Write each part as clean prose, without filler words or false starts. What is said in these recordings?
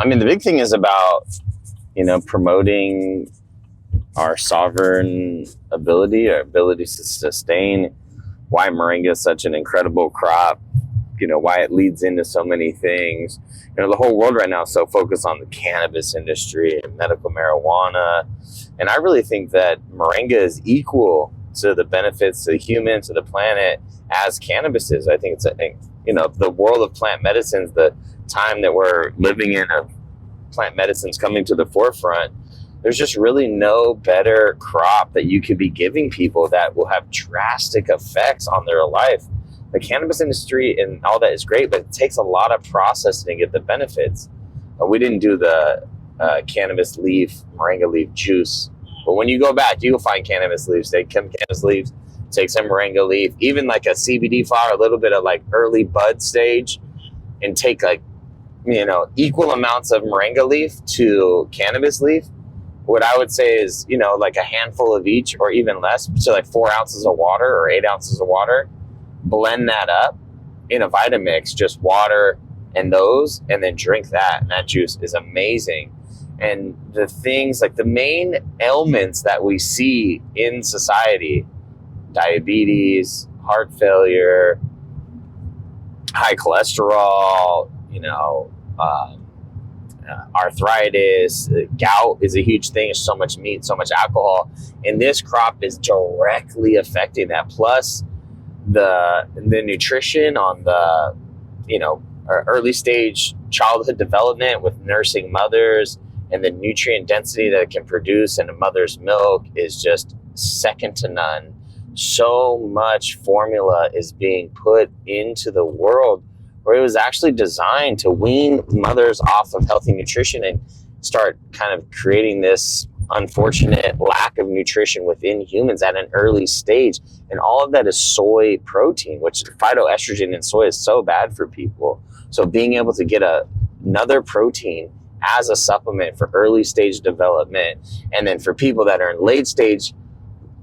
I mean, the big thing is about, promoting our sovereign ability, our ability to sustain, why Moringa is such an incredible crop, why it leads into so many things. The whole world right now is so focused on the cannabis industry and medical marijuana. And I really think that Moringa is equal to the benefits to the human, to the planet, as cannabis is. I think it's the world of plant medicines, the time that we're living in of plant medicines coming to the forefront, there's just really no better crop that you could be giving people that will have drastic effects on their life. The cannabis industry and all that is great, but it takes a lot of processing to get the benefits. We didn't do the cannabis leaf, moringa leaf juice. But when you go back, you'll find cannabis leaves. Take some cannabis leaves, take some moringa leaf, even like a CBD flower, a little bit of like early bud stage, and take equal amounts of moringa leaf to cannabis leaf. What I would say is, like a handful of each or even less, so like 4 ounces of water or 8 ounces of water, blend that up in a Vitamix, just water and those, and then drink that. And that juice is amazing. And the things, like the main ailments that we see in society, diabetes, heart failure, high cholesterol, arthritis, gout is a huge thing. There's so much meat, so much alcohol, and this crop is directly affecting that. Plus the nutrition on the early stage childhood development with nursing mothers, and the nutrient density that it can produce in a mother's milk is just second to none. So much formula is being put into the world where it was actually designed to wean mothers off of healthy nutrition and start kind of creating this unfortunate lack of nutrition within humans at an early stage. And all of that is soy protein, which phytoestrogen in soy is so bad for people. So being able to get another protein as a supplement for early stage development, and then for people that are in late stage,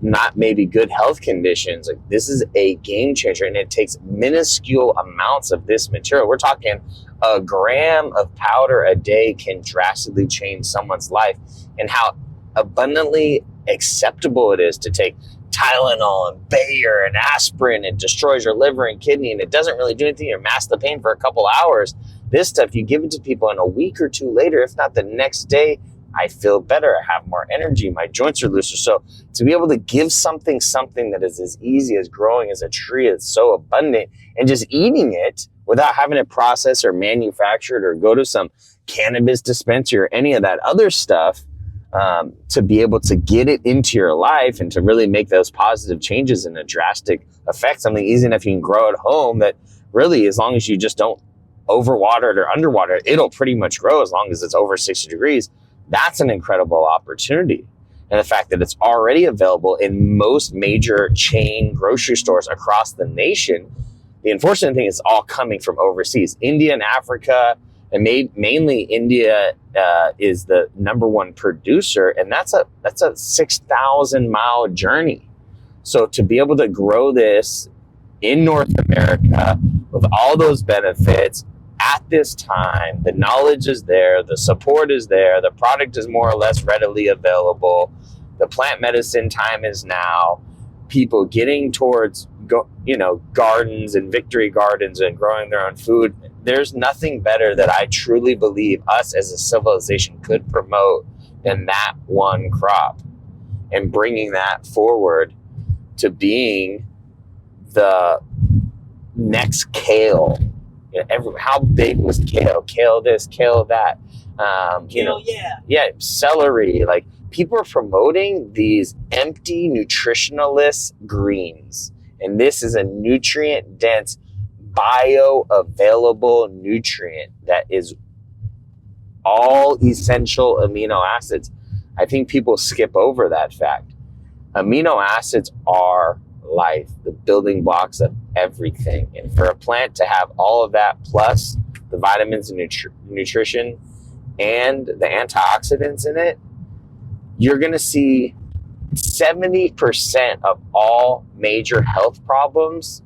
not maybe good health conditions, like this is a game changer. And it takes minuscule amounts of this material. We're talking a gram of powder a day can drastically change someone's life, and how abundantly acceptable it is to take Tylenol and Bayer and aspirin. It destroys your liver and kidney, and it doesn't really do anything or mask the pain for a couple hours. This stuff, you give it to people, and a week or two later, if not the next day, I feel better, I have more energy, my joints are looser. So to be able to give something that is as easy as growing as a tree, it's so abundant, and just eating it without having it processed or manufactured or go to some cannabis dispensary or any of that other stuff, to be able to get it into your life and to really make those positive changes and a drastic effect, something easy enough you can grow at home, that really, as long as you just don't overwater it or underwater it, it'll pretty much grow as long as it's over 60 degrees. That's an incredible opportunity. And the fact that it's already available in most major chain grocery stores across the nation. The unfortunate thing is all coming from overseas. India and Africa, and mainly India is the number one producer, and that's a 6,000 mile journey. So to be able to grow this in North America with all those benefits at this time, the knowledge is there, the support is there, the product is more or less readily available, the plant medicine time is now, people getting towards gardens and victory gardens and growing their own food. There's nothing better that I truly believe us as a civilization could promote than that one crop, and bringing that forward to being the next kale. How big was kale? Kale this, kale that. Celery. Like, people are promoting these empty nutritionalist greens, and this is a nutrient dense, bioavailable nutrient that is all essential amino acids. I think people skip over that fact. Amino acids are life, the building blocks of everything. And for a plant to have all of that, plus the vitamins and nutrition and the antioxidants in it, you're going to see 70% of all major health problems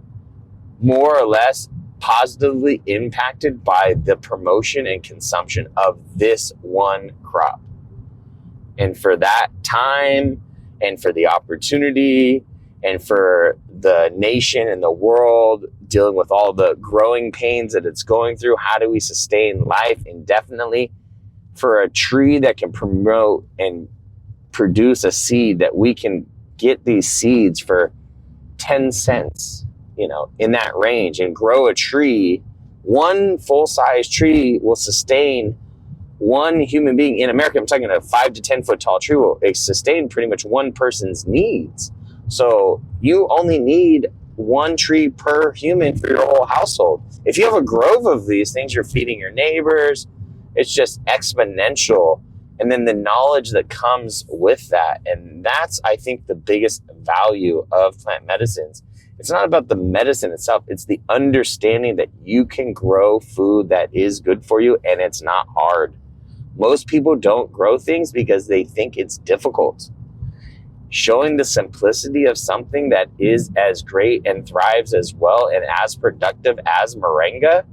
more or less positively impacted by the promotion and consumption of this one crop. And for that time and for the opportunity and for the nation and the world dealing with all the growing pains that it's going through, how do we sustain life indefinitely? For a tree that can promote and produce a seed that we can get these seeds for 10 cents, in that range, and grow a tree, one full-size tree will sustain one human being in America. I'm talking a 5 to 10 foot tall tree will sustain pretty much one person's needs. So you only need one tree per human for your whole household. If you have a grove of these things, you're feeding your neighbors. It's just exponential. And then the knowledge that comes with that. And that's, I think, the biggest value of plant medicines. It's not about the medicine itself. It's the understanding that you can grow food that is good for you, and it's not hard. Most people don't grow things because they think it's difficult. Showing the simplicity of something that is as great and thrives as well and as productive as Moringa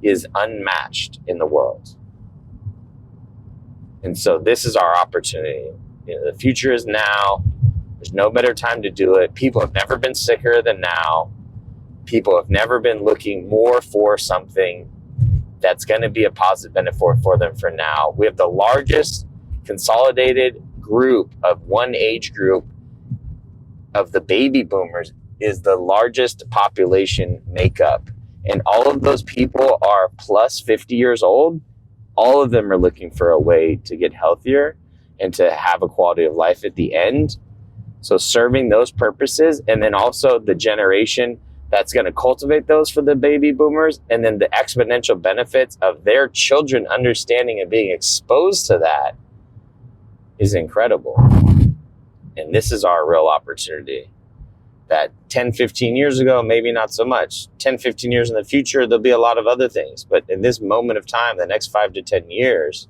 is unmatched in the world. And so this is our opportunity. The future is now. There's no better time to do it. People have never been sicker than now. People have never been looking more for something that's going to be a positive benefit for them for now. We have the largest consolidated group of one age group of the baby boomers is the largest population makeup. And all of those people are plus 50 years old. All of them are looking for a way to get healthier and to have a quality of life at the end. So serving those purposes, and then also the generation that's going to cultivate those for the baby boomers, and then the exponential benefits of their children understanding and being exposed to that is incredible. And this is our real opportunity. That 10, 15 years ago, maybe not so much. 10, 15 years in the future, there'll be a lot of other things. But in this moment of time, the next 5 to 10 years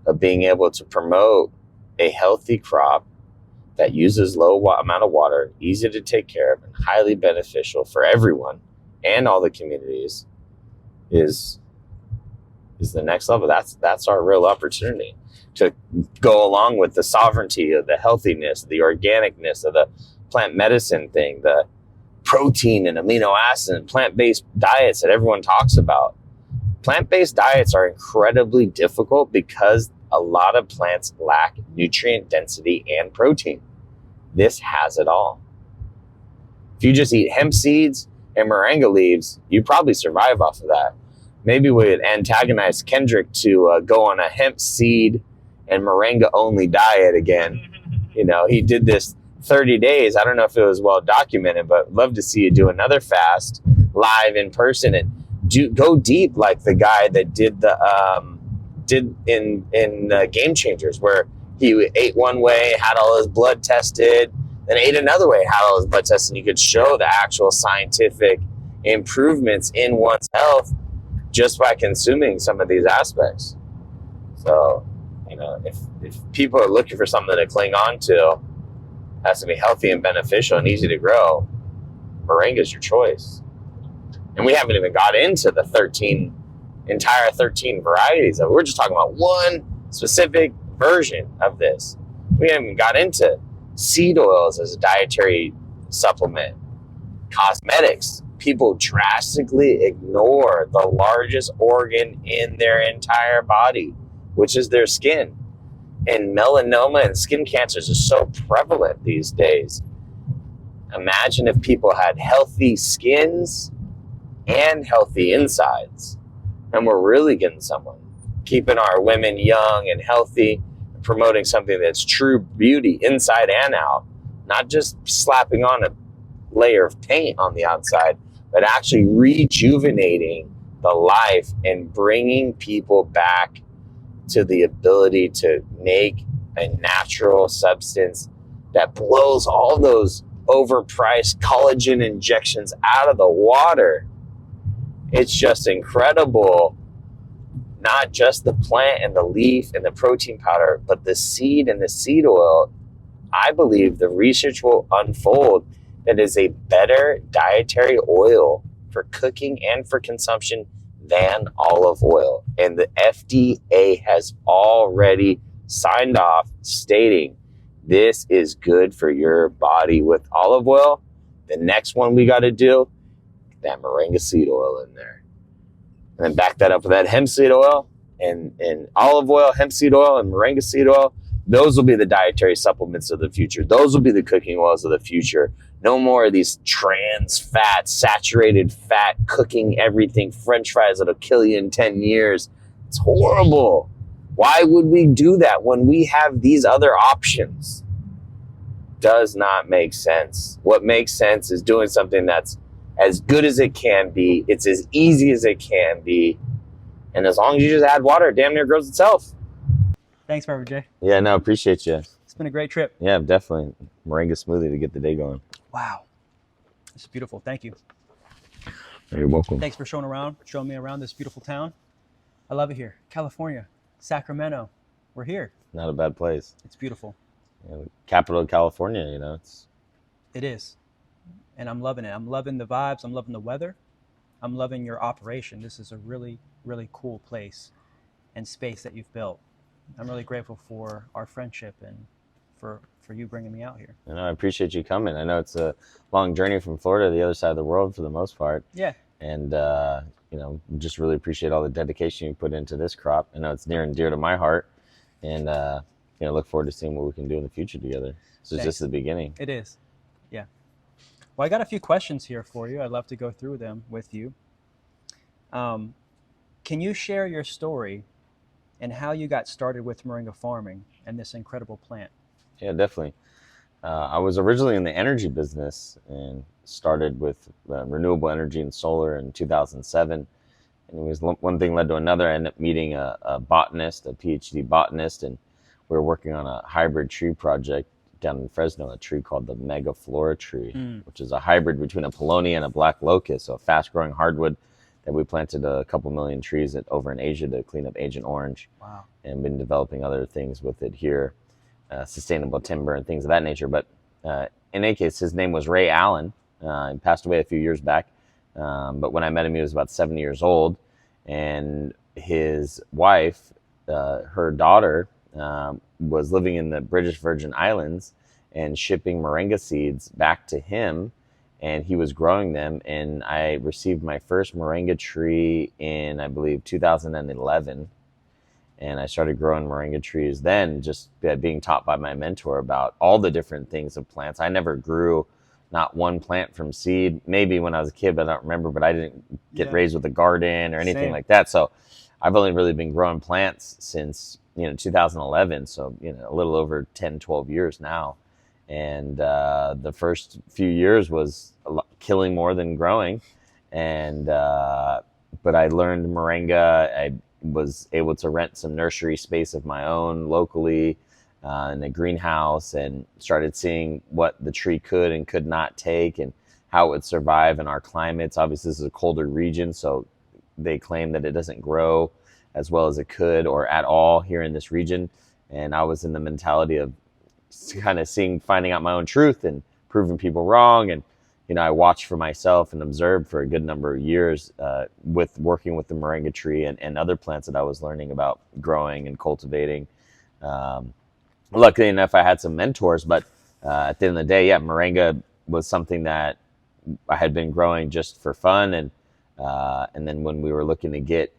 of being able to promote a healthy crop that uses low amount of water, easy to take care of, and highly beneficial for everyone and all the communities is the next level. That's our real opportunity to go along with the sovereignty of the healthiness, the organicness of the plant medicine thing, the protein and amino acid and plant-based diets that everyone talks about. Plant-based diets are incredibly difficult because a lot of plants lack nutrient density and protein. This has it all. If you just eat hemp seeds and moringa leaves, you probably survive off of that. Maybe we would antagonize Kendrick to go on a hemp seed and moringa only diet again. He did this 30 days. I don't know if it was well documented, but love to see you do another fast live in person and go deep like the guy that did in Game Changers, where he ate one way, had all his blood tested, then ate another way, had all his blood tested, and you could show the actual scientific improvements in one's health just by consuming some of these aspects. So, if people are looking for something to cling on to, has to be healthy and beneficial and easy to grow, Moringa is your choice. And we haven't even got into the 13 varieties of it. We're just talking about one specific version of this. We haven't even got into seed oils as a dietary supplement, cosmetics. People drastically ignore the largest organ in their entire body, which is their skin. And melanoma and skin cancers are so prevalent these days. Imagine if people had healthy skins and healthy insides. And we're really getting someone. Keeping our women young and healthy, promoting something that's true beauty inside and out. Not just slapping on a layer of paint on the outside, but actually rejuvenating the life and bringing people back to the ability to make a natural substance that blows all those overpriced collagen injections out of the water. It's just incredible. Not just the plant and the leaf and the protein powder, but the seed and the seed oil. I believe the research will unfold that is a better dietary oil for cooking and for consumption than olive oil. And the FDA has already signed off stating this is good for your body with olive oil. The next one we got to do, that moringa seed oil in there. And then back that up with that hemp seed oil and olive oil, hemp seed oil, and moringa seed oil. Those will be the dietary supplements of the future. Those will be the cooking oils of the future. No more of these trans fat, saturated fat, cooking everything, French fries that'll kill you in 10 years. It's horrible. Why would we do that when we have these other options? Does not make sense. What makes sense is doing something that's as good as it can be. It's as easy as it can be. And as long as you just add water, it damn near grows itself. Thanks, Robert J. Yeah, no, appreciate you. It's been a great trip. Yeah, definitely. Moringa smoothie to get the day going. Wow. It's beautiful. Thank you. You're welcome. Thanks for showing me around this beautiful town. I love it here. California, Sacramento. We're here. Not a bad place. It's beautiful. You know, capital of California, It is. And I'm loving it. I'm loving the vibes. I'm loving the weather. I'm loving your operation. This is a really, really cool place and space that you've built. I'm really grateful for our friendship and for you bringing me out here. I appreciate you coming. I know it's a long journey from Florida to the other side of the world for the most part. Yeah. And, just really appreciate all the dedication you put into this crop. I know it's near and dear to my heart. And, look forward to seeing what we can do in the future together. So it's just the beginning. It is. Yeah. Well, I got a few questions here for you. I'd love to go through them with you. Can you share your story and how you got started with moringa farming and this incredible plant? Yeah, definitely. I was originally in the energy business and started with renewable energy and solar in 2007. And it was one thing led to another. I ended up meeting a botanist, a PhD botanist, and we were working on a hybrid tree project down in Fresno, a tree called the megaflora tree, which is a hybrid between a paulownia and a black locust, so a fast-growing hardwood that we planted a couple million trees over in Asia to clean up Agent Orange. Wow. And been developing other things with it here, sustainable timber and things of that nature. But in any case, his name was Ray Allen. He passed away a few years back. But when I met him, he was about 70 years old. And his wife, her daughter, was living in the British Virgin Islands and shipping moringa seeds back to him. And he was growing them. And I received my first moringa tree in, I believe, 2011. And I started growing moringa trees then, just being taught by my mentor about all the different things of plants. I never grew not one plant from seed. Maybe when I was a kid, but I don't remember. But I didn't get raised with a garden or anything like that. So I've only really been growing plants since 2011. So a little over 10, 12 years now. And the first few years was killing more than growing. And but I learned moringa. I was able to rent some nursery space of my own locally in a greenhouse, and started seeing what the tree could and could not take and how it would survive in our climates. Obviously, this is a colder region, so they claim that it doesn't grow as well as it could or at all here in this region. And I was in the mentality of kind of finding out my own truth and proving people wrong. And I watched for myself and observed for a good number of years with working with the moringa tree and other plants that I was learning about growing and cultivating. Luckily enough, I had some mentors, but at the end of the day, moringa was something that I had been growing just for fun. And then when we were looking to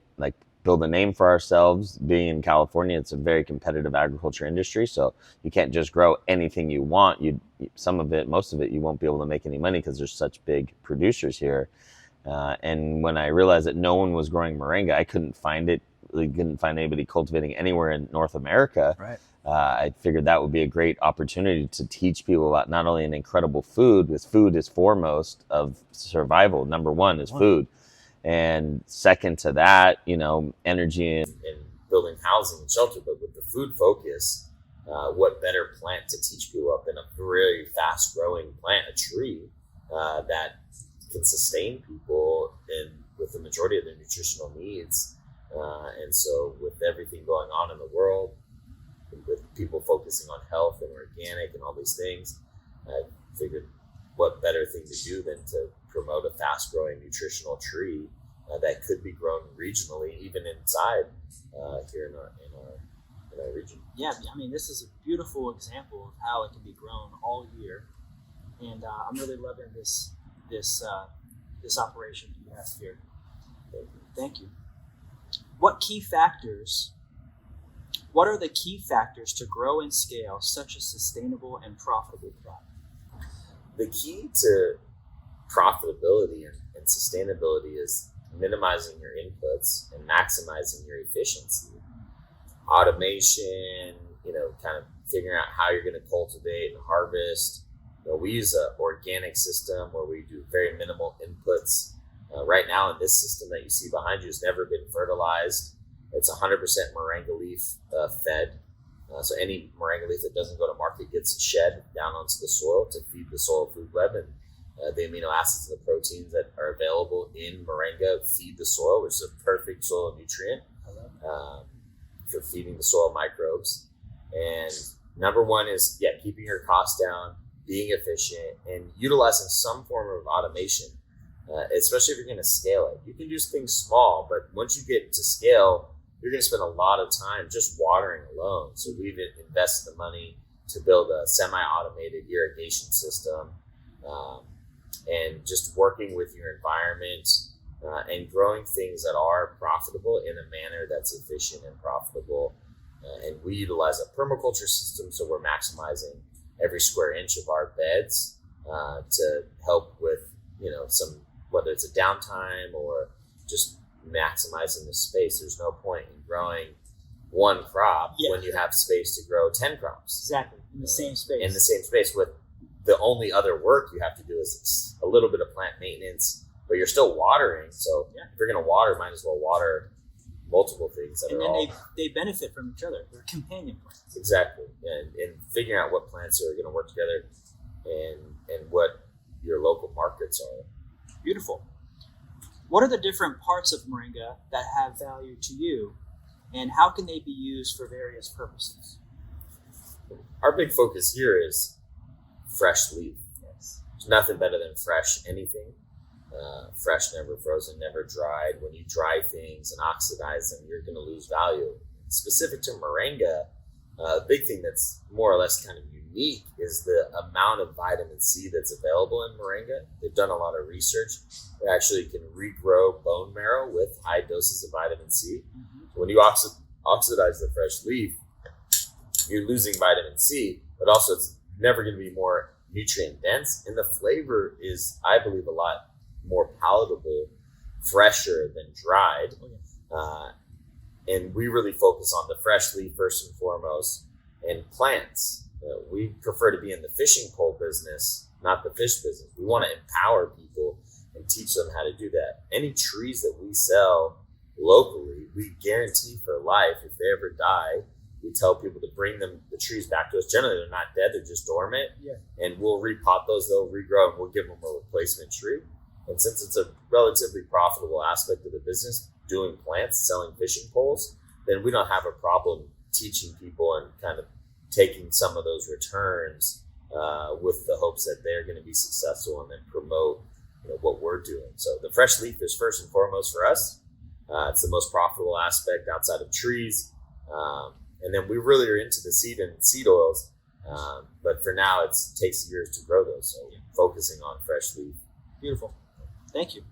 build a name for ourselves, being in California, it's a very competitive agriculture industry. So you can't just grow anything you want. Most of it, you won't be able to make any money because there's such big producers here. And when I realized that no one was growing moringa, I couldn't find it. Really couldn't find anybody cultivating anywhere in North America. Right. I figured that would be a great opportunity to teach people about not only an incredible food, because food is foremost of survival. Number one is food. And second to that, energy and building housing and shelter. But with the food focus, what better plant to teach people up than a very fast growing plant, a tree that can sustain people with the majority of their nutritional needs. And so with everything going on in the world, with people focusing on health and organic and all these things, I figured what better thing to do than to promote a fast-growing nutritional tree that could be grown regionally, even inside here in our region. Yeah, I mean, this is a beautiful example of how it can be grown all year, and I'm really loving this operation that you have here. Thank you. What are the key factors to grow and scale such a sustainable and profitable crop? The key to profitability and sustainability is minimizing your inputs and maximizing your efficiency. Automation, kind of figuring out how you're going to cultivate and harvest. We use an organic system where we do very minimal inputs. Right now in this system that you see behind you has never been fertilized. It's 100% moringa leaf fed. So any moringa leaf that doesn't go to market gets shed down onto the soil to feed the soil food web, and the amino acids and the proteins that are available in moringa feed the soil, which is a perfect soil nutrient for feeding the soil microbes. And number one is, keeping your costs down, being efficient, and utilizing some form of automation, especially if you're going to scale it. You can do things small, but once you get to scale, you're going to spend a lot of time just watering alone. So we've invested the money to build a semi-automated irrigation system, and just working with your environment and growing things that are profitable in a manner that's efficient and profitable. And we utilize a permaculture system, so we're maximizing every square inch of our beds to help with, some, whether it's a downtime or just maximizing the space. There's no point in growing one crop when you have space to grow 10 crops. Exactly, in the same space. In the same space, with the only other work you have to do is a little bit of plant maintenance, but you're still watering. So if you're going to water, might as well water multiple things. And then they benefit from each other. They're companion plants. Exactly. And figuring out what plants are going to work together and what your local markets are. Beautiful. What are the different parts of moringa that have value to you, and how can they be used for various purposes? Our big focus here is fresh leaf. Yes. There's nothing better than fresh anything. Fresh, never frozen, never dried. When you dry things and oxidize them, you're going to lose value. Specific to moringa, the big thing that's more or less kind of unique is the amount of vitamin C that's available in moringa. They've done a lot of research. They actually can regrow bone marrow with high doses of vitamin C. Mm-hmm. So when you oxidize the fresh leaf, you're losing vitamin C, but also it's never going to be more nutrient dense. And the flavor is, I believe, a lot more palatable, fresher than dried. And we really focus on the fresh leaf first and foremost, and plants. We prefer to be in the fishing pole business, not the fish business. We want to empower people and teach them how to do that. Any trees that we sell locally, we guarantee for life. If they ever die, we tell people to bring them the trees back to us. Generally, they're not dead; they're just dormant. And we'll repot those; they'll regrow, and we'll give them a replacement tree. And since it's a relatively profitable aspect of the business, doing plants, selling fishing poles, then we don't have a problem teaching people and kind of taking some of those returns with the hopes that they're going to be successful and then promote what we're doing. So the fresh leaf is first and foremost for us. It's the most profitable aspect outside of trees. And then we really are into the seed and seed oils. But for now, it takes years to grow those. So focusing on fresh leaf. Beautiful. Thank you.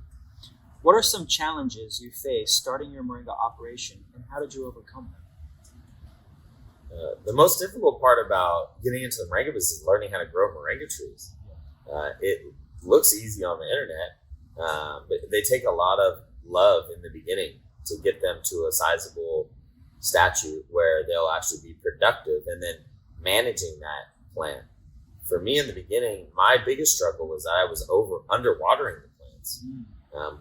What are some challenges you faced starting your moringa operation, and how did you overcome them? The most difficult part about getting into the moringa business is learning how to grow moringa trees. It looks easy on the internet, but they take a lot of love in the beginning to get them to a sizable statute where they'll actually be productive, and then managing that plant. For me in the beginning, my biggest struggle was that I was underwatering the plants.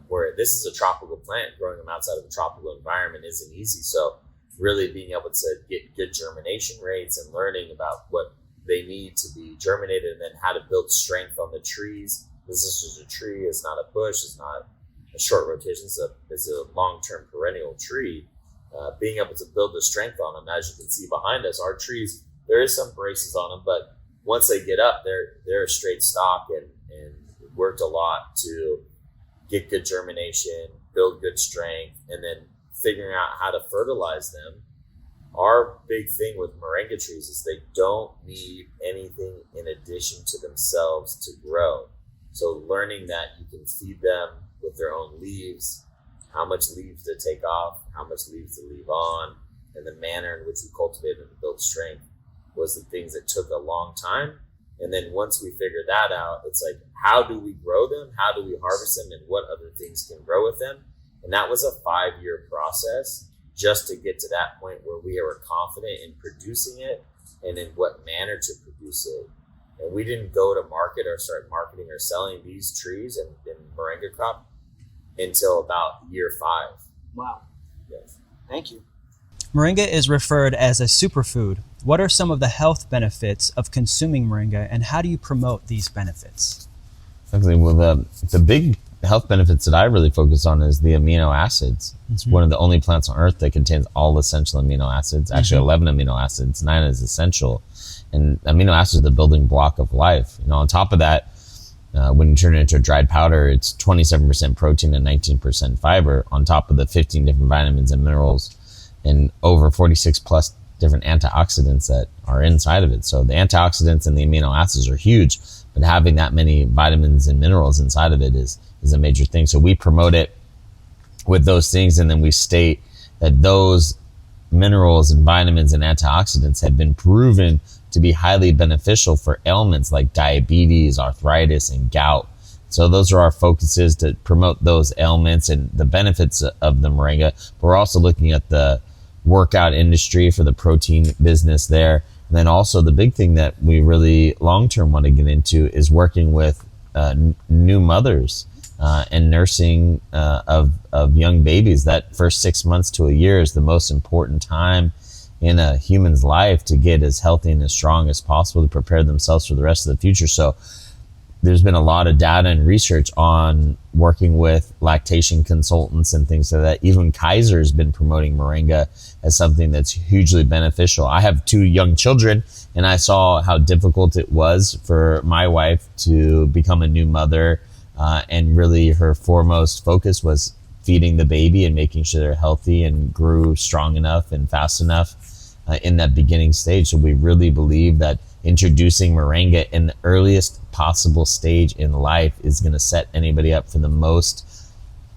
Where this is a tropical plant, growing them outside of a tropical environment isn't easy. So really being able to get good germination rates and learning about what they need to be germinated, and then how to build strength on the trees. This is just a tree. It's not a bush. It's not a short rotation. It's a long-term perennial tree. Being able to build the strength on them, as you can see behind us, our trees, there is some braces on them, but once they get up, they're a straight stalk, and worked a lot to get good germination, build good strength, and then figuring out how to fertilize them. Our big thing with moringa trees is they don't need anything in addition to themselves to grow. So learning that you can feed them with their own leaves, how much leaves to take off, how much leaves to leave on, and the manner in which we cultivate them to build strength was the things that took a long time. And then once we figured that out, it's like, how do we grow them? How do we harvest them? And what other things can grow with them? And that was a 5-year process just to get to that point where we were confident in producing it and in what manner to produce it. And we didn't go to market or start marketing or selling these trees and moringa crop until about year 5. Wow. Yes. Thank you. Moringa is referred as a superfood. What are some of the health benefits of consuming moringa, and how do you promote these benefits? Exactly. Well, the big health benefits that I really focus on is the amino acids. It's one of the only plants on earth that contains all essential amino acids. Actually, 11 amino acids, 9 is essential. And amino acids are the building block of life. On top of that, when you turn it into a dried powder, it's 27% protein and 19% fiber on top of the 15 different vitamins and minerals and over 46 plus different antioxidants that are inside of it. So the antioxidants and the amino acids are huge, but having that many vitamins and minerals inside of it is a major thing. So we promote it with those things, and then we state that those minerals and vitamins and antioxidants have been proven to be highly beneficial for ailments like diabetes, arthritis, and gout. So those are our focuses to promote those ailments and the benefits of the moringa. But we're also looking at the workout industry for the protein business there. And then also the big thing that we really long-term want to get into is working with new mothers and nursing of young babies. That first 6 months to a year is the most important time in a human's life to get as healthy and as strong as possible to prepare themselves for the rest of the future. So there's been a lot of data and research on working with lactation consultants and things like that. Even Kaiser's been promoting moringa as something that's hugely beneficial. I have 2 young children, and I saw how difficult it was for my wife to become a new mother. And really her foremost focus was feeding the baby and making sure they're healthy and grew strong enough and fast enough in that beginning stage. So we really believe that introducing moringa in the earliest possible stage in life is going to set anybody up for the most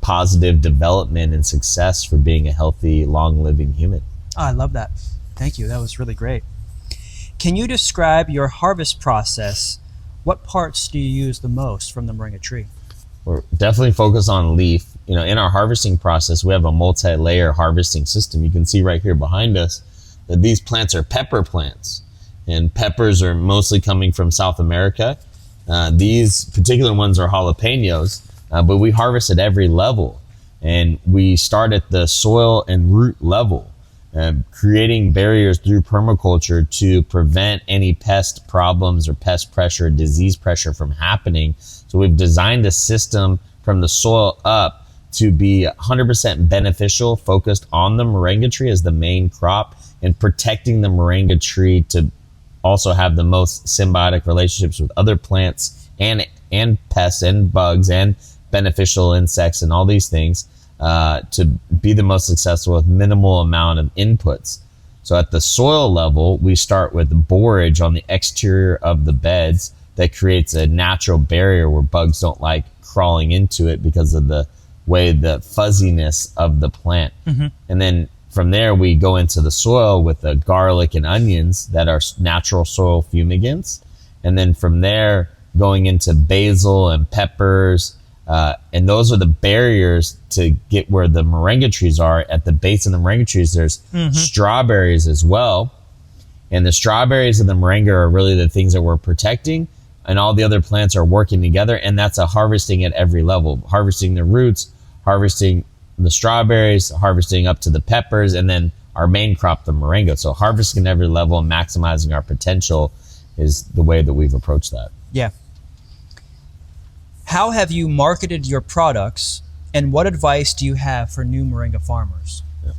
positive development and success for being a healthy, long-living human. Oh, I love that. Thank you. That was really great. Can you describe your harvest process? What parts do you use the most from the moringa tree? We're definitely focused on leaf. In our harvesting process, we have a multi-layer harvesting system. You can see right here behind us that these plants are pepper plants. And peppers are mostly coming from South America. These particular ones are jalapenos, but we harvest at every level. And we start at the soil and root level, creating barriers through permaculture to prevent any pest problems or pest pressure, disease pressure from happening. So we've designed a system from the soil up to be 100% beneficial, focused on the moringa tree as the main crop and protecting the moringa tree to also have the most symbiotic relationships with other plants and pests and bugs and beneficial insects and all these things to be the most successful with minimal amount of inputs. So at the soil level, we start with borage on the exterior of the beds that creates a natural barrier where bugs don't like crawling into it because of the way the fuzziness of the plant. Mm-hmm. And then from there, we go into the soil with the garlic and onions that are natural soil fumigants. And then from there, going into basil and peppers. And those are the barriers to get where the moringa trees are. At the base of the moringa trees, there's strawberries as well. And the strawberries and the moringa are really the things that we're protecting. And all the other plants are working together. And that's a harvesting at every level. Harvesting the roots, harvesting the strawberries, harvesting up to the peppers, and then our main crop, the moringa. So harvesting at every level and maximizing our potential is the way that we've approached that. Yeah. How have you marketed your products, and what advice do you have for new moringa farmers? Yeah.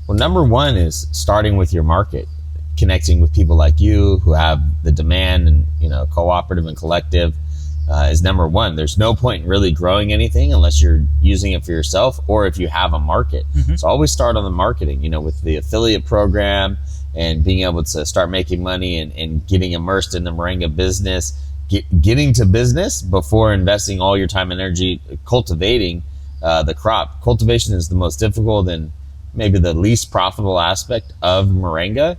Well, number one is starting with your market, connecting with people like you who have the demand and, cooperative and collective, is number one. There's no point in really growing anything unless you're using it for yourself or if you have a market. So always start on the marketing, with the affiliate program and being able to start making money and getting immersed in the Moringa business, getting to business before investing all your time and energy cultivating the crop. Cultivation is the most difficult and maybe the least profitable aspect of Moringa,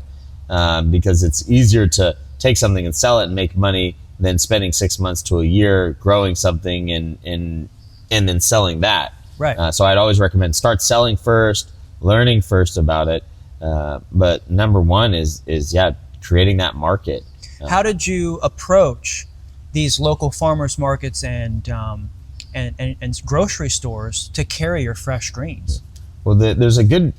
because it's easier to take something and sell it and make money than spending 6 months to a year growing something and then selling that. Right. So I'd always recommend start selling first, learning first about it. But number one is creating that market. How did you approach these local farmers markets and grocery stores to carry your fresh greens? Well, there's a good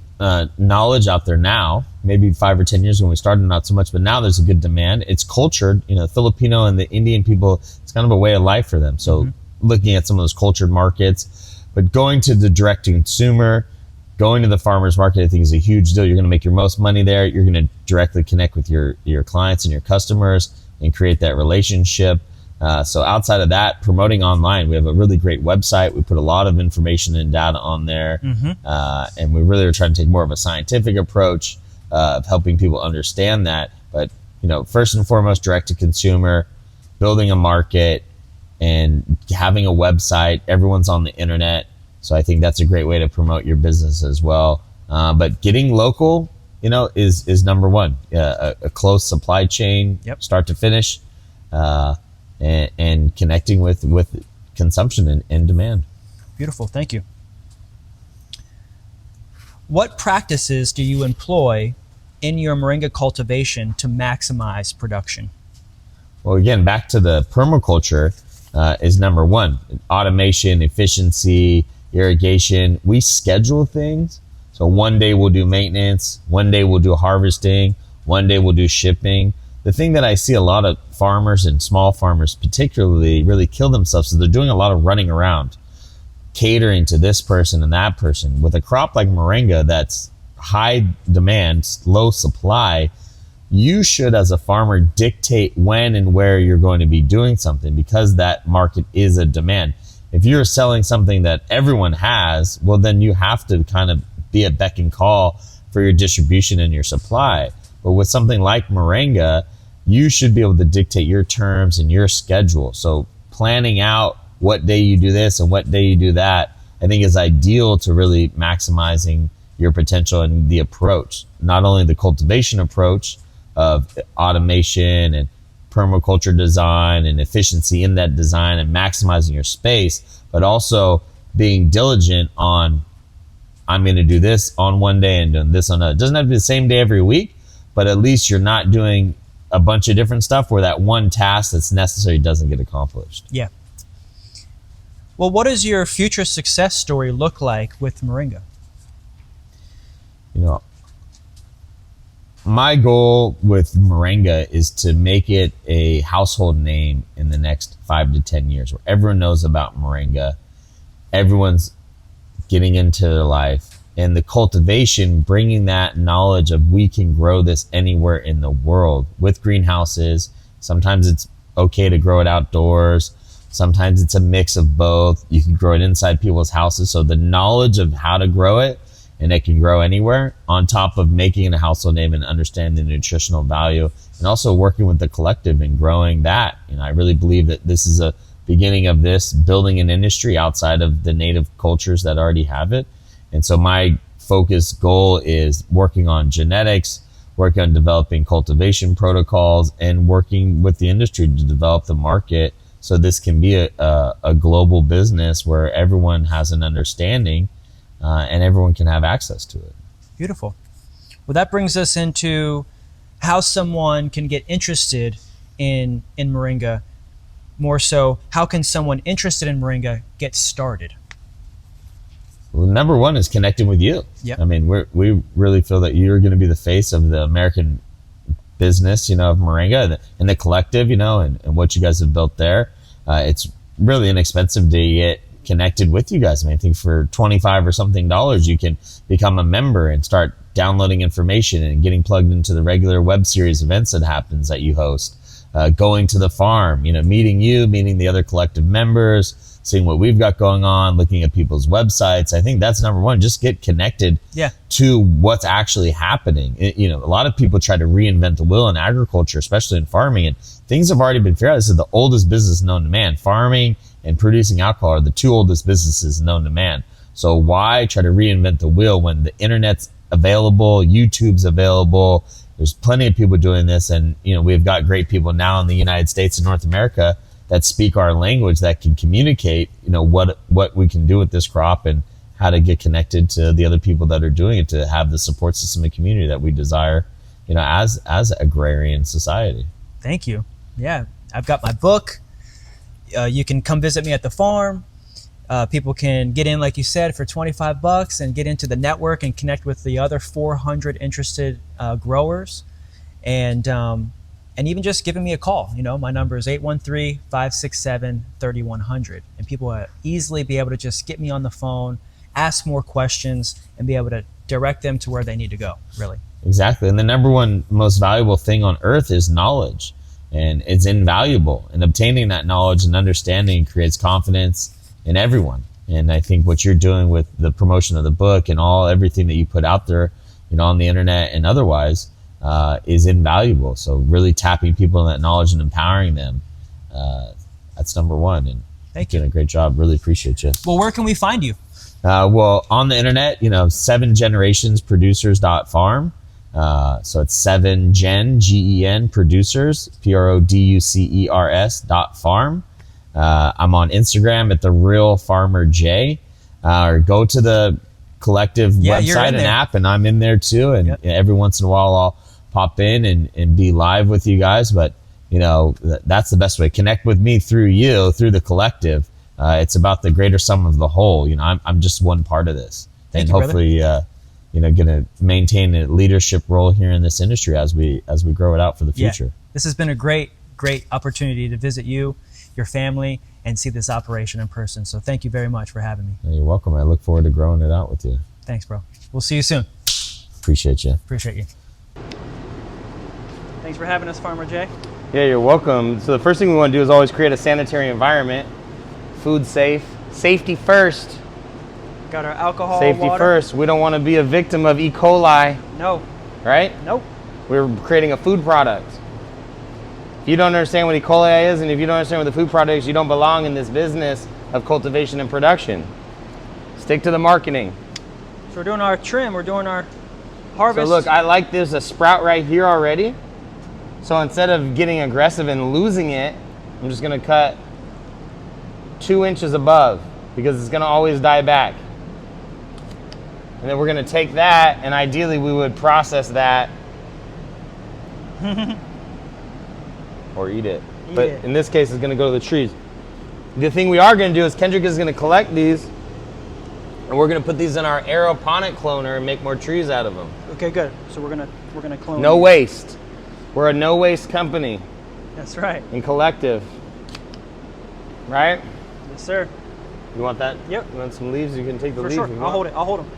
knowledge out there now. Maybe 5 or 10 years when we started, not so much, but now there's a good demand. It's cultured. Filipino and the Indian people, it's kind of a way of life for them. So looking at some of those cultured markets, but going to the direct to consumer, going to the farmers market, I think is a huge deal. You're going to make your most money there. You're going to directly connect with your clients and your customers and create that relationship. So outside of that, promoting online, we have a really great website. We put a lot of information and data on there. And we really are trying to take more of a scientific approach of helping people understand that. But, first and foremost, direct to consumer, building a market and having a website. Everyone's on the internet. So I think that's a great way to promote your business as well. But getting local, is number one. A close supply chain, start to finish. And connecting with consumption and demand. Beautiful, thank you. What practices do you employ in your Moringa cultivation to maximize production? Well, again, back to the permaculture is number one. Automation, efficiency, irrigation. We schedule things. So one day we'll do maintenance, one day we'll do harvesting, one day we'll do shipping. The thing that I see a lot of farmers and small farmers particularly really kill themselves is they're doing a lot of running around, catering to this person and that person. With a crop like Moringa that's high demand, low supply, you should as a farmer dictate when and where you're going to be doing something because that market is a demand. If you're selling something that everyone has, well, then you have to kind of be a beck and call for your distribution and your supply. But with something like Moringa, you should be able to dictate your terms and your schedule. So planning out what day you do this and what day you do that, I think is ideal to really maximizing your potential and the approach. Not only the cultivation approach of automation and permaculture design and efficiency in that design and maximizing your space, but also being diligent on, I'm going to do this on one day and doing this on another. It doesn't have to be the same day every week, but at least you're not doing a bunch of different stuff where that one task that's necessary doesn't get accomplished. Yeah. Well, what does your future success story look like with Moringa? My goal with Moringa is to make it a household name in the next 5 to 10 years where everyone knows about Moringa. Everyone's getting into their life. And the cultivation, bringing that knowledge of we can grow this anywhere in the world with greenhouses. Sometimes it's okay to grow it outdoors. Sometimes it's a mix of both. You can grow it inside people's houses. So the knowledge of how to grow it, and it can grow anywhere, on top of making it a household name and understanding the nutritional value, and also working with the collective and growing that. I really believe that this is a beginning of this, building an industry outside of the native cultures that already have it. And so my focus goal is working on genetics, working on developing cultivation protocols, and working with the industry to develop the market so this can be a global business where everyone has an understanding and everyone can have access to it. Beautiful. Well, that brings us into how someone can get interested in Moringa. More so, how can someone interested in Moringa get started? Well, number one is connecting with you. Yep. I mean, we really feel that you're going to be the face of the American business, of Moringa and the collective, and what you guys have built there. It's really inexpensive to get connected with you guys. I mean, I think for $25 or something, you can become a member and start downloading information and getting plugged into the regular web series events that you host. going to the farm, meeting you, meeting the other collective members, seeing what we've got going on, looking at people's websites. I think that's number one. Just get connected to what's actually happening. A lot of people try to reinvent the wheel in agriculture, especially in farming, and things have already been figured out. This is the oldest business known to man. Farming and producing alcohol are the two oldest businesses known to man. So why try to reinvent the wheel when the internet's available, YouTube's available? There's plenty of people doing this, and we've got great people now in the United States and North America that speak our language, that can communicate what we can do with this crop and how to get connected to the other people that are doing it, to have the support system and community that we desire as agrarian society. Thank you. Yeah, I've got my book. You can come visit me at the farm. People can get in, like you said, for $25 and get into the network and connect with the other 400 interested growers, and even just giving me a call. My number is 813-567-3100, and people will easily be able to just get me on the phone, ask more questions, and be able to direct them to where they need to go, really. Exactly. And the number one most valuable thing on earth is knowledge, and it's invaluable, and obtaining that knowledge and understanding creates confidence in everyone. And I think what you're doing with the promotion of the book and everything that you put out there, on the internet and otherwise, is invaluable. So really tapping people in that knowledge and empowering them, that's number one. And Thank you're doing a great job. Really appreciate you. Well, where can we find you? Well, on the internet, 7generationsproducers.farm. So it's 7gen, GEN, producers, PRODUCERS.farm. I'm on Instagram at The Real Farmer J. Or go to the collective website and app, and I'm in there too. And every once in a while I'll pop in and be live with you guys. But that's the best way. Connect with me through the collective. It's about the greater sum of the whole. I'm just one part of this. Thank and you, hopefully going to maintain a leadership role here in this industry as we grow it out for the future. This has been a great opportunity to visit you, your family, and see this operation in person. So thank you very much for having me. You're welcome. I look forward to growing it out with you. Thanks, bro. We'll see you soon. Appreciate you. Appreciate you. Thanks for having us, Farmer Jay. Yeah, you're welcome. So the first thing we want to do is always create a sanitary environment. Food safe. Safety first. Got our alcohol, Safety water. first. We don't want to be a victim of E. coli. No. Right? Nope. We're creating a food product. If you don't understand what E. coli is, and if you don't understand what the food product is, you don't belong in this business of cultivation and production. Stick to the marketing. So we're doing our trim, we're doing our harvest. So look, I like there's a sprout right here already. So instead of getting aggressive and losing it, I'm just gonna cut 2 inches above because it's gonna always die back. And then we're gonna take that, and ideally we would process that or eat it. But in this case, it's gonna go to the trees. The thing we are gonna do is Kendrick is gonna collect these, and we're gonna put these in our aeroponic cloner and make more trees out of them. Okay, good. So we're gonna clone. No waste. We're a no waste company. That's right. And collective. Right? Yes, sir. You want that? Yep. You want some leaves? You can take the For leaves. sure. if you I'll want. hold it. I'll hold them.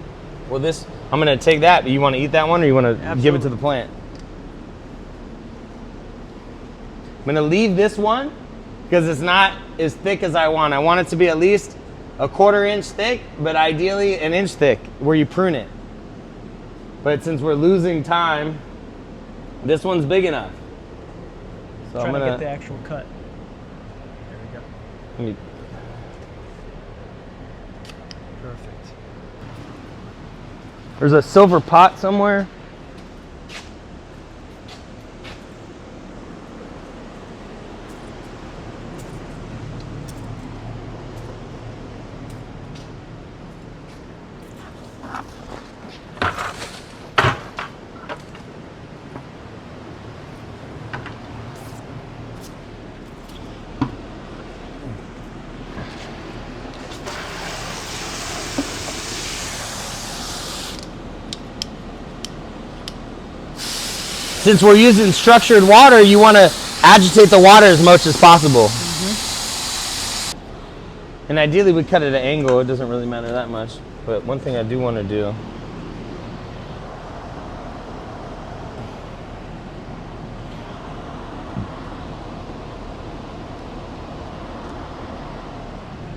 Well, I'm gonna take that, but you want to eat that one, or you want to give it to the plant? I'm gonna leave this one because it's not as thick as I want. I want it to be at least a 1/4 inch thick, but ideally 1 inch thick where you prune it. But since we're losing time, this one's big enough. So I'm I'm trying gonna to get the actual cut. There we go. let me- Perfect. There's a silver pot somewhere. Since we're using structured water, you want to agitate the water as much as possible. Mm-hmm. And ideally we cut it at an angle. It doesn't really matter that much. But one thing I do want to do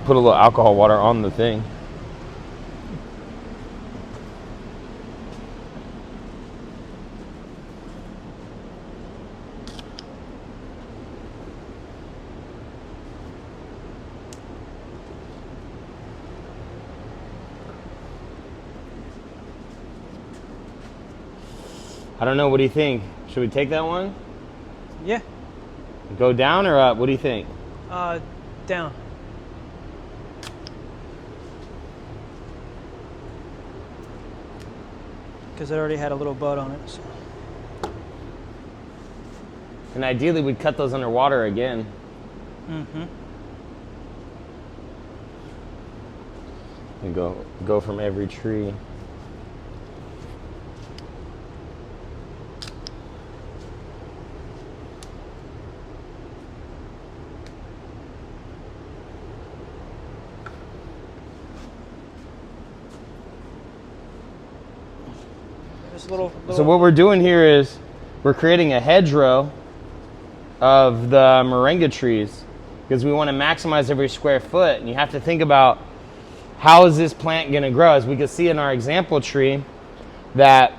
put a little alcohol water on the thing. I don't know, what do you think? Should we take that one? Yeah. Go down or up? What do you think? Down. Because it already had a little bud on it. So. And ideally we'd cut those underwater again. Mm-hmm. And go from every tree. Little. So what we're doing here is we're creating a hedgerow of the moringa trees because we want to maximize every square foot. And you have to think about, how is this plant going to grow? As we can see in our example tree, that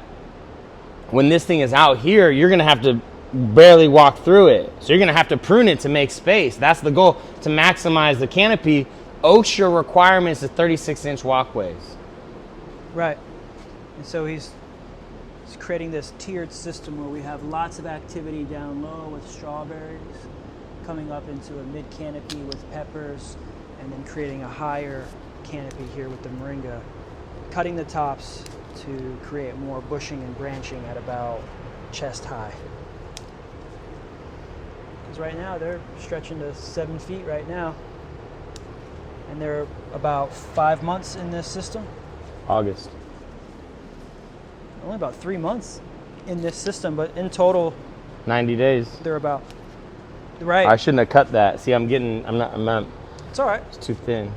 when this thing is out here, you're going to have to barely walk through it. So you're going to have to prune it to make space. That's the goal, to maximize the canopy. OSHA requirements is 36-inch walkways. Right. And so he's creating this tiered system where we have lots of activity down low with strawberries, coming up into a mid canopy with peppers, and then creating a higher canopy here with the moringa, cutting the tops to create more bushing and branching at about chest high. Because right now they're stretching to 7 feet right now, and they're about 5 months in this system. August. Only about 3 months in this system, but in total 90 days. they're about, right. I shouldn't have cut that. See, I'm not, It's all right. it's too thin.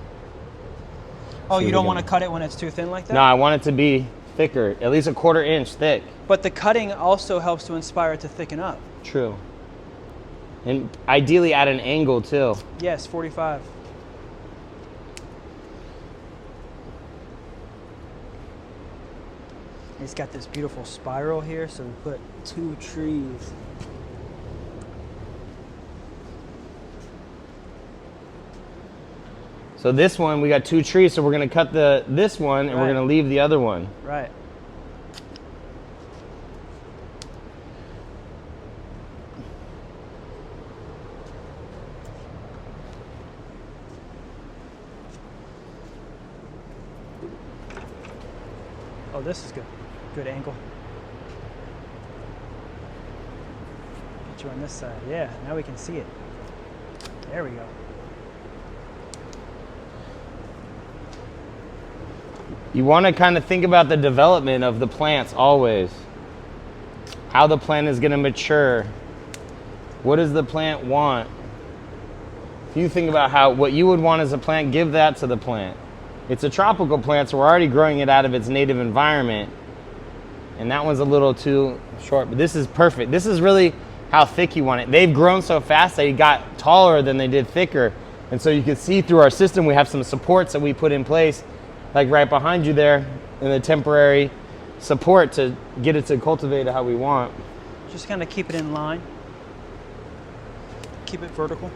Oh, See, you we're don't want gonna- to cut it when it's too thin like that? No, I want it to be thicker, at least a 1/4 inch thick. But the cutting also helps to inspire it to thicken up. True. And ideally at an angle too. Yes, 45. It's got this beautiful spiral here, so we put 2 trees. So this one, we got 2 trees, so we're gonna cut this one and we're Right. gonna leave the other one. Right. Oh, this is good. Good angle. Get you on this side. Yeah, now we can see it. There we go. You want to kind of think about the development of the plants always. How the plant is going to mature. What does the plant want? If you think about what you would want as a plant, give that to the plant. It's a tropical plant, so we're already growing it out of its native environment. And that one's a little too short, but this is perfect. This is really how thick you want it. They've grown so fast they got taller than they did thicker. And so you can see through our system, we have some supports that we put in place, like right behind you there, in the temporary support to get it to cultivate how we want. Just kind of keep it in line. Keep it vertical.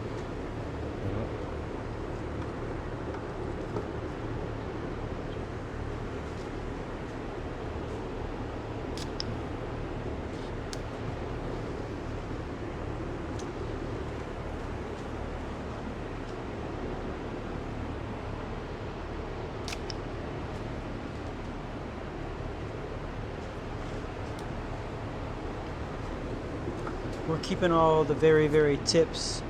We're keeping all the very, very tips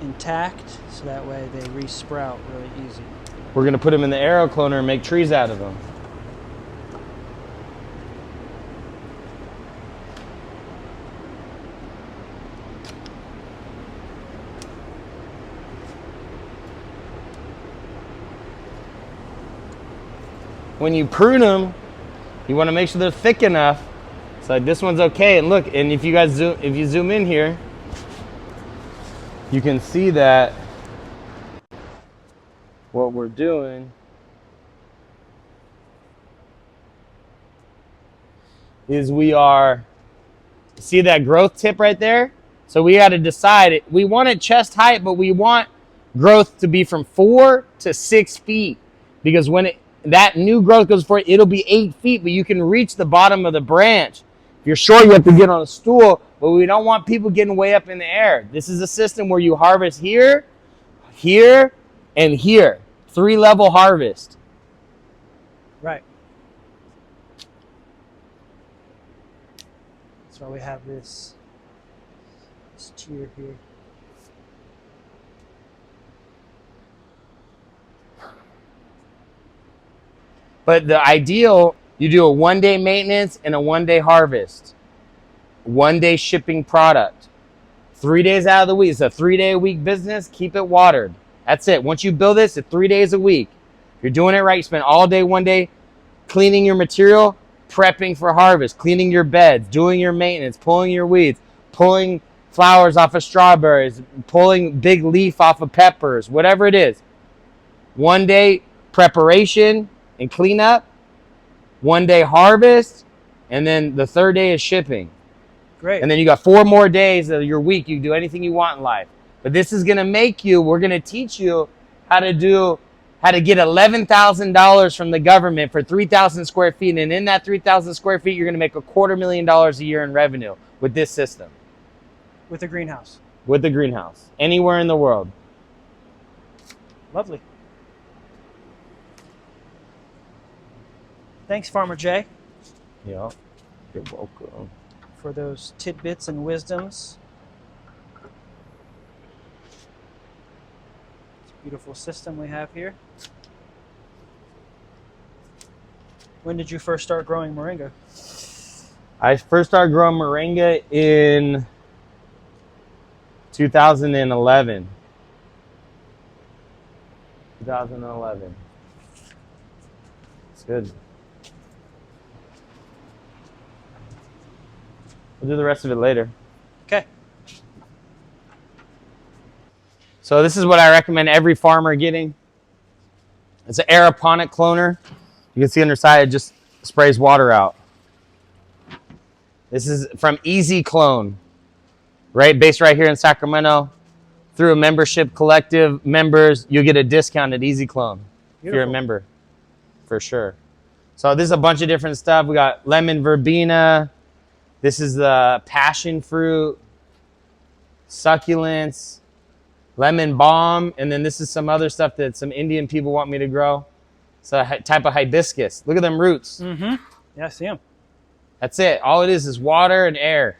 intact, so that way they re-sprout really easy. We're going to put them in the aero cloner and make trees out of them. When you prune them, you want to make sure they're thick enough. So like this one's okay. And look, and if you zoom in here, you can see that what we're doing is see that growth tip right there? So we got to decide it. We want it chest height, but we want growth to be from 4 to 6 feet, because when that new growth goes forward, it'll be 8 feet, but you can reach the bottom of the branch. If you're short, you have to get on a stool, but we don't want people getting way up in the air. This is a system where you harvest here, here, and here. 3-level harvest. Right. That's why we have this tier here. But the ideal, you do a 1-day maintenance and a 1-day harvest. 1-day shipping product. 3 days out of the week. It's a 3-day-a-week business. Keep it watered. That's it. Once you build this, it's 3 days a week. If you're doing it right, you spend all day, 1 day cleaning your material, prepping for harvest, cleaning your beds, doing your maintenance, pulling your weeds, pulling flowers off of strawberries, pulling big leaf off of peppers, whatever it is. 1 day preparation and cleanup, 1 day harvest, and then the 3rd day is shipping. Great. And then you got 4 more days of your week. You can do anything you want in life. But this is going to we're going to teach you how to get $11,000 from the government for 3,000 square feet. And in that 3,000 square feet, you're going to make $250,000 a year in revenue with this system. With the greenhouse. With the greenhouse. Anywhere in the world. Lovely. Thanks, Farmer Jay. Yeah. You're welcome. For those tidbits and wisdoms. It's a beautiful system we have here. When did you first start growing moringa? I first started growing moringa in 2011. 2011. It's good. We'll do the rest of it later. Okay. So this is what I recommend every farmer getting. It's an aeroponic cloner. You can see underside, it just sprays water out. This is from Easy Clone, right? Based right here in Sacramento. Through a membership collective, members, you'll get a discount at Easy Clone. If you're a member, for sure. So this is a bunch of different stuff. We got lemon verbena. This is the passion fruit, succulents, lemon balm, and then this is some other stuff that some Indian people want me to grow. It's a type of hibiscus. Look at them roots. Mm-hmm. Yeah, I see them. That's it. All it is water and air.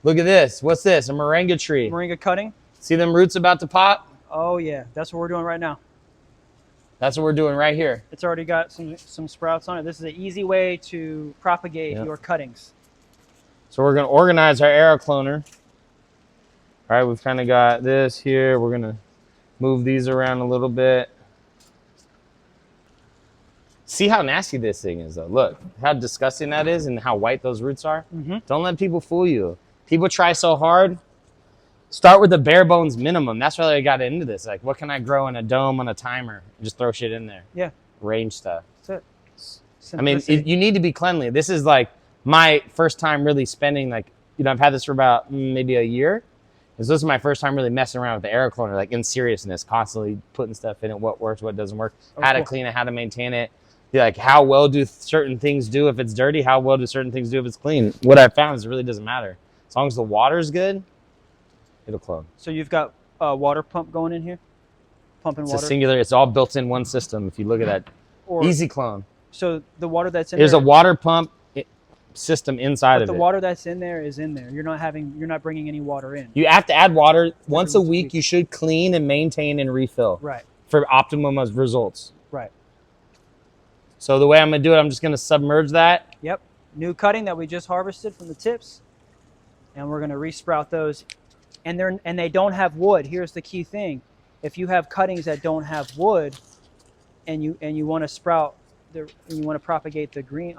Look at this. What's this? A moringa tree. Moringa cutting. See them roots about to pop? Oh, yeah. That's what we're doing right now. That's what we're doing right here. It's already got some sprouts on it. This is an easy way to propagate your cuttings. So we're going to organize our air cloner. All right, we've kind of got this here. We're going to move these around a little bit. See how nasty this thing is, though. Look how disgusting that is and how white those roots are. Mm-hmm. Don't let people fool you. People try so hard. Start with the bare bones minimum. That's why I got into this. Like, what can I grow in a dome on a timer? Just throw shit in there. Yeah. Range stuff. That's it. I mean, you need to be cleanly. This is like my first time really spending, like, I've had this for about maybe a year. This is my first time really messing around with the air cloner, like in seriousness, constantly putting stuff in it, what works, what doesn't work, how to clean it, how to maintain it. Like, how well do certain things do if it's dirty? How well do certain things do if it's clean? What I've found is it really doesn't matter. As long as the water's good, it'll clone. So you've got a water pump going in here? Pumping water? It's a singular. It's all built in one system. If you look at that, Easy Clone. So the water that's in There's there... a water pump system inside of it. But the water that's in there is in there. You're not bringing any water in. You have to add water once a week. You should clean and maintain and refill. Right. For optimum results. Right. So the way I'm going to do it, I'm just going to submerge that. Yep. New cutting that we just harvested from the tips. And we're going to resprout those. And they don't have wood. Here's the key thing. If you have cuttings that don't have wood and you want to sprout and you want to propagate the green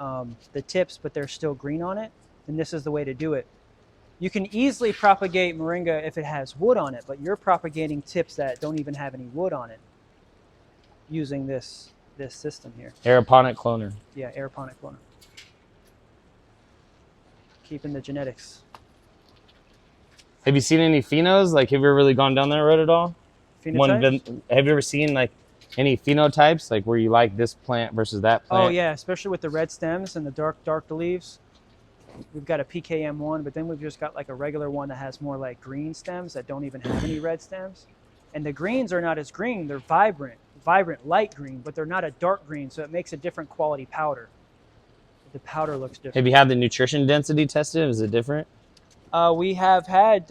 the tips, but they're still green on it, then this is the way to do it. You can easily propagate moringa if it has wood on it, but you're propagating tips that don't even have any wood on it. using this system here. Aeroponic cloner. Yeah, aeroponic cloner. Keeping the genetics. Have you seen any phenos? Like, have you ever really gone down that road at all? Phenotypes? Have you ever seen like any phenotypes, like where you like this plant versus that plant? Oh yeah, especially with the red stems and the dark leaves. We've got a PKM1, but then we've just got like a regular one that has more like green stems that don't even have any red stems. And the greens are not as green, they're vibrant light green, but they're not a dark green, so it makes a different quality powder. The powder looks different. Have you had the nutrition density tested? Is it different? We have had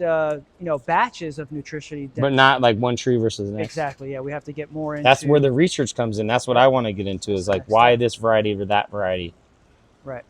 batches of nutrition density. But not like one tree versus the next. Exactly, yeah. We have to get more into. That's where the research comes in. That's what I want to get into, is like why this variety over that variety. Right.